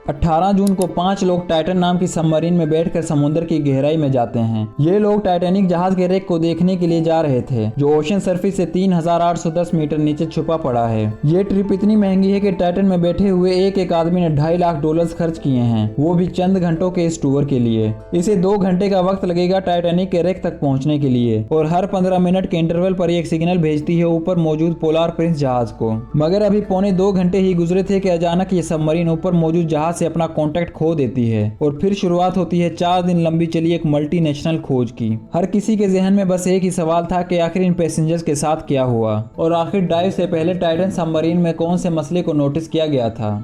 18 जून को 5 लोग टाइटन नाम की सबमरीन में बैठकर समुद्र की गहराई में जाते हैं। ये लोग टाइटैनिक जहाज के रेक को देखने के लिए जा रहे थे, जो ओशन सरफेस से 3810 मीटर नीचे छुपा पड़ा है। ये ट्रिप इतनी महंगी है कि टाइटन में बैठे हुए एक एक आदमी ने $2.5 लाख खर्च किए हैं, वो भी चंद घंटों के इस टूर के लिए। इसे 2 घंटे का वक्त लगेगा टाइटैनिक के रेक तक पहुंचने के लिए, और हर 15 मिनट के इंटरवल पर एक सिग्नल भेजती है ऊपर मौजूद पोलार प्रिंस जहाज को। मगर अभी पौने 2 घंटे ही गुजरे थे कि अचानक ये सबमरीन ऊपर मौजूद जहाज से अपना कांटेक्ट खो देती है, और फिर शुरुआत होती है 4 दिन लंबी चली एक मल्टीनेशनल खोज की। हर किसी के जहन में बस एक ही सवाल था कि आखिर इन पैसेंजर्स के साथ क्या हुआ, और आखिर डाइव से पहले टाइटन सबमरीन में कौन से मसले को नोटिस किया गया था।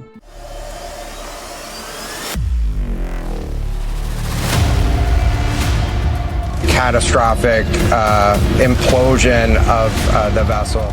Catastrophic implosion of the vessel.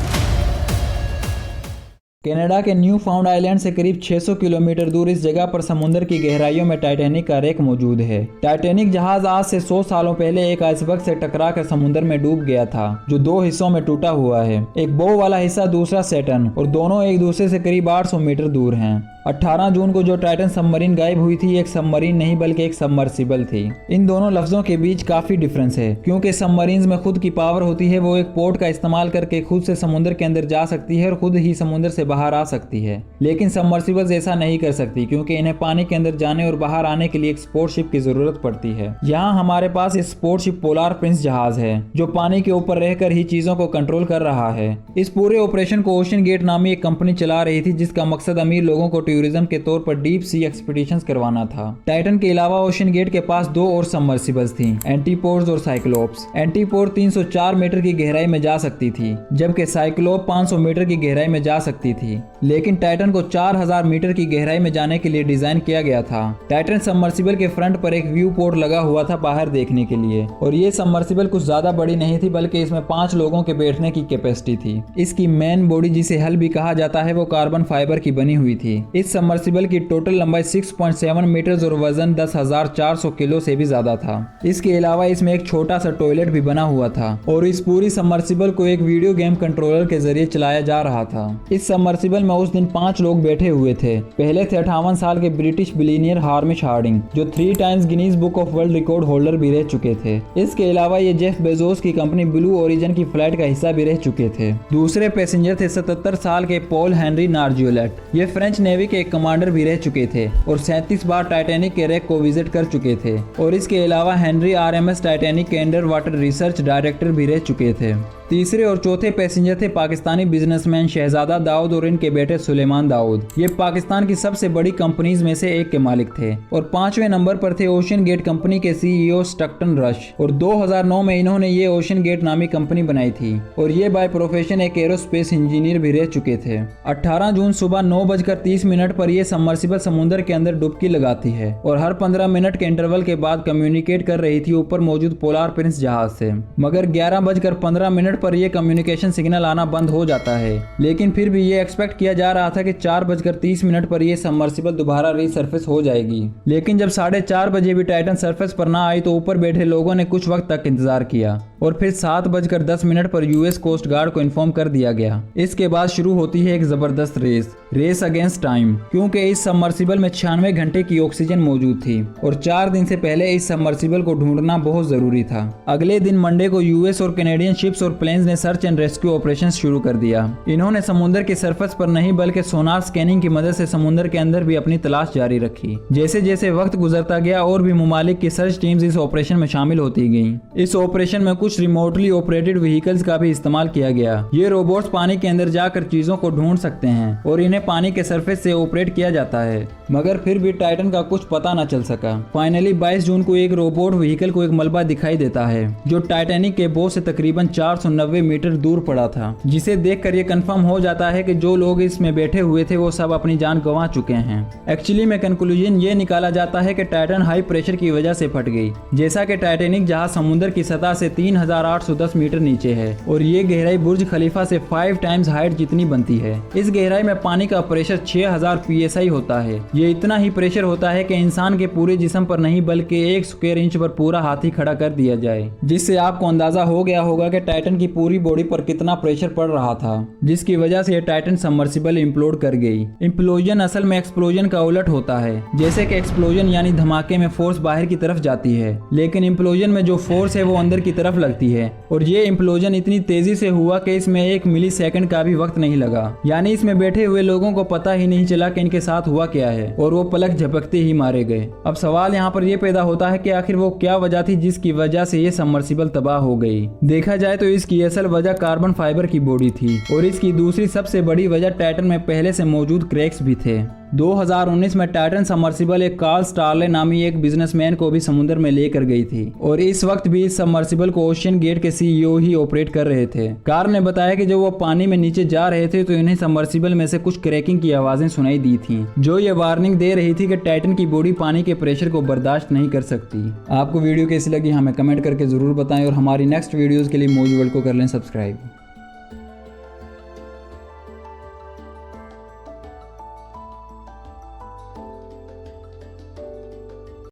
Canada के न्यू फाउंड आइलैंड से करीब 600 किलोमीटर दूर इस जगह पर समुद्र की गहराइयों में टाइटैनिक का रेक मौजूद है। टाइटैनिक जहाज आज से 100 सालों पहले एक आइसबर्ग से टकराकर समुद्र में डूब गया था, जो 2 हिस्सों में टूटा हुआ है। एक बो वाला हिस्सा, दूसरा सैटर्न, और दोनों एक दूसरे से करीब 800 मीटर दूर हैं। 18 जून को जो टाइटन सबमरीन गायब हुई थी, एक सबमरीन नहीं बल्कि एक सबमर्सिबल थी। इन दोनों लफ्जों के बीच काफी डिफरेंस है, क्योंकि सबमरीन्स में खुद की पावर होती है, वो एक पोर्ट का इस्तेमाल करके खुद से समुद्र के अंदर जा सकती है और खुद ही समुद्र से बाहर आ सकती है। लेकिन सबमर्सिबल्स ऐसा नहीं कर सकती, क्योंकि इन्हें पानी के अंदर जाने और बाहर आने के लिए एक स्पोर्ट शिप की जरूरत पड़ती है। यहाँ हमारे पास एक स्पोर्ट शिप पोलार प्रिंस जहाज है, जो पानी के ऊपर रहकर ही चीजों को कंट्रोल कर रहा है। इस पूरे ऑपरेशन को ओशन गेट नामी एक कंपनी चला रही थी, जिसका मकसद अमीर लोगों को टूरिज्म के तौर पर डीप सी एक्सपीडिशंस करवाना था। टाइटन के अलावा ओशन गेट के पास 2 और सबमर्सिबल्स थी, एंटीपोर्स और साइक्लोप्स। एंटीपोर 304 मीटर की गहराई में जा सकती थी, जबकि साइक्लोप 500 मीटर की गहराई में जा सकती थी। लेकिन टाइटन को 4000 मीटर की गहराई में जाने के लिए डिजाइन किया गया था। टाइटन सबमर्सिबल के फ्रंट पर एक व्यू पोर्ट लगा हुआ था बाहर देखने के लिए, और ये सबमर्सिबल कुछ ज्यादा बड़ी नहीं थी, बल्कि इसमें 5 लोगों के बैठने की कैपेसिटी थी। इसकी मेन बॉडी, जिसे हल भी कहा जाता है, वो कार्बन फाइबर की बनी हुई थी। इस सबमर्सिबल की टोटल लंबाई 6.7 मीटर और वजन 10,400 किलो से भी ज्यादा था। इसके अलावा इसमें एक छोटा सा टॉयलेट भी बना हुआ था, और इस पूरी सबमर्सिबल को एक वीडियो गेम कंट्रोलर के जरिए चलाया जा रहा था। इस सबमर्सिबल में उस दिन 5 लोग बैठे हुए थे। पहले थे 58 साल के ब्रिटिश बिलियनियर हार्मिश हार्डिंग, जो 3 times Guinness book of world record holder भी रह चुके थे। इसके अलावा ये जेफ बेजोस की कंपनी ब्लू ओरिजिन की फ्लाइट का हिस्सा भी रह चुके थे। दूसरे पैसेंजर थे 77 साल के पॉल हेनरी नार्जियोलेट। ये फ्रेंच नेवी के एक कमांडर भी रह चुके थे और 37 बार टाइटैनिक के रेक को विजिट कर चुके थे। और इसके अलावा हेनरी RMS टाइटैनिक के अंडर वाटर रिसर्च डायरेक्टर भी रह चुके थे। तीसरे और चौथे पैसेंजर थे पाकिस्तानी बिजनेसमैन शहजादा दाऊद और इनके बेटे सुलेमान दाऊद। ये पाकिस्तान की सबसे बड़ी कंपनीज में से एक के मालिक थे। और 5वें नंबर पर थे ओशन गेट कंपनी के CEO स्टक्टन रश, और 2009 में इन्होंने ये ओशन गेट नामी कंपनी बनाई थी, और ये बाय प्रोफेशन एक एरोस्पेस इंजीनियर भी रह चुके थे। 18 जून सुबह 9:30 पर यह सबमर्सिबल समुद्र के अंदर डुबकी लगाती है, और हर 15 मिनट के इंटरवल के बाद कम्युनिकेट कर रही थी ऊपर मौजूद पोलार प्रिंस जहाज से। मगर 11:15 पर यह कम्युनिकेशन सिग्नल आना बंद हो जाता है। लेकिन फिर भी ये एक्सपेक्ट किया जा रहा था कि 4:30 पर यह सबमर्सिबल दोबारा रीसर्फेस हो जाएगी। लेकिन जब 4:30 बजे भी टाइटन सरफेस पर ना आई, तो ऊपर बैठे लोगों ने कुछ वक्त तक इंतजार किया, और फिर 7:10 पर US कोस्ट गार्ड को इन्फॉर्म कर दिया गया। इसके बाद शुरू होती है एक जबरदस्त रेस अगेंस्ट टाइम, क्योंकि इस सबमर्सिबल में 96 घंटे की ऑक्सीजन मौजूद थी, और 4 दिन से पहले इस सबमर्सिबल को ढूंढना बहुत जरूरी था। अगले दिन मंडे को US और कैनेडियन शिप्स और प्लेन्स ने सर्च एंड रेस्क्यू ऑपरेशन शुरू कर दिया। इन्होंने समुद्र के सरफेस पर नहीं बल्कि सोनार स्कैनिंग की मदद से समुद्र के अंदर भी अपनी तलाश जारी रखी। जैसे जैसे वक्त गुजरता गया, और भी ममालिक की सर्च टीम्स इस ऑपरेशन में शामिल होती गईं। इस ऑपरेशन में कुछ रिमोटली ऑपरेटेड व्हीकल्स का भी इस्तेमाल किया गया। ये रोबोट्स पानी के अंदर जाकर चीजों को ढूंढ सकते हैं, और इन्हें पानी के सरफेस से ऑपरेट किया जाता है। मगर फिर भी टाइटन का कुछ पता न चल सका। फाइनली 22 जून को एक रोबोट व्हीकल को एक मलबा दिखाई देता है, जो टाइटैनिक के बो से तकरीबन 490 मीटर दूर पड़ा था, जिसे देखकर ये कंफर्म हो जाता है कि जो लोग इसमें बैठे हुए थे वो सब अपनी जान गंवा चुके हैं। एक्चुअली में कंक्लूजन ये निकाला जाता है कि टाइटन हाई प्रेशर की वजह से फट गई। जैसा कि टाइटैनिक जहाज समुद्र की सतह से 3810 मीटर नीचे है और ये गहराई बुर्ज खलीफा से 5 टाइम्स हाइट जितनी बनती है। इस गहराई में पानी का प्रेशर 6000 PSI होता है। ये इतना ही प्रेशर होता है कि इंसान के पूरे जिस्म पर नहीं बल्कि 1 स्क्वायर इंच पर पूरा हाथी खड़ा कर दिया जाए, जिससे आपको अंदाजा हो गया होगा कि टाइटन की पूरी बॉडी पर कितना प्रेशर पड़ रहा था, जिसकी वजह से टाइटन सबमर्सिबल इम्प्लोड कर गई। इम्प्लोजन असल में एक्सप्लोजन का उलट होता है। जैसे कि एक्सप्लोजन यानी धमाके में फोर्स बाहर की तरफ जाती है, लेकिन इम्प्लोजन में जो फोर्स है वो अंदर की तरफ लगती है। और ये इम्प्लोजन इतनी तेजी से हुआ कि इसमें 1 मिली सेकंड का भी वक्त नहीं लगा, यानी इसमें बैठे हुए लोगों को पता ही नहीं चला कि इनके साथ हुआ क्या है और वो पलक झपकते ही मारे गए। अब सवाल यहाँ पर यह पैदा होता है कि आखिर वो क्या वजह थी जिसकी वजह से ये सबमर्सिबल तबाह हो गई। देखा जाए तो इसकी असल वजह कार्बन फाइबर की बॉडी थी और इसकी दूसरी सबसे बड़ी वजह टाइटन में पहले से मौजूद क्रैक्स भी थे। 2019 में टाइटन सबमर्सिबल एक कार्ल स्टारले नामी एक बिजनेसमैन को भी समुद्र में लेकर गई थी और इस वक्त भी इस सबमर्सिबल को ओशियन गेट के CEO ही ऑपरेट कर रहे थे। कार्ल ने बताया कि जब वो पानी में नीचे जा रहे थे तो इन्हें सबमर्सिबल में से कुछ क्रैकिंग की आवाजें सुनाई दी थी, जो ये वार्निंग दे रही थी कि टाइटन की बॉडी पानी के प्रेशर को बर्दाश्त नहीं कर सकती। आपको वीडियो कैसी लगी हमें कमेंट करके जरूर बताएं और हमारी नेक्स्ट वीडियोज के लिए मौज वर्ल्ड को कर लें सब्सक्राइब।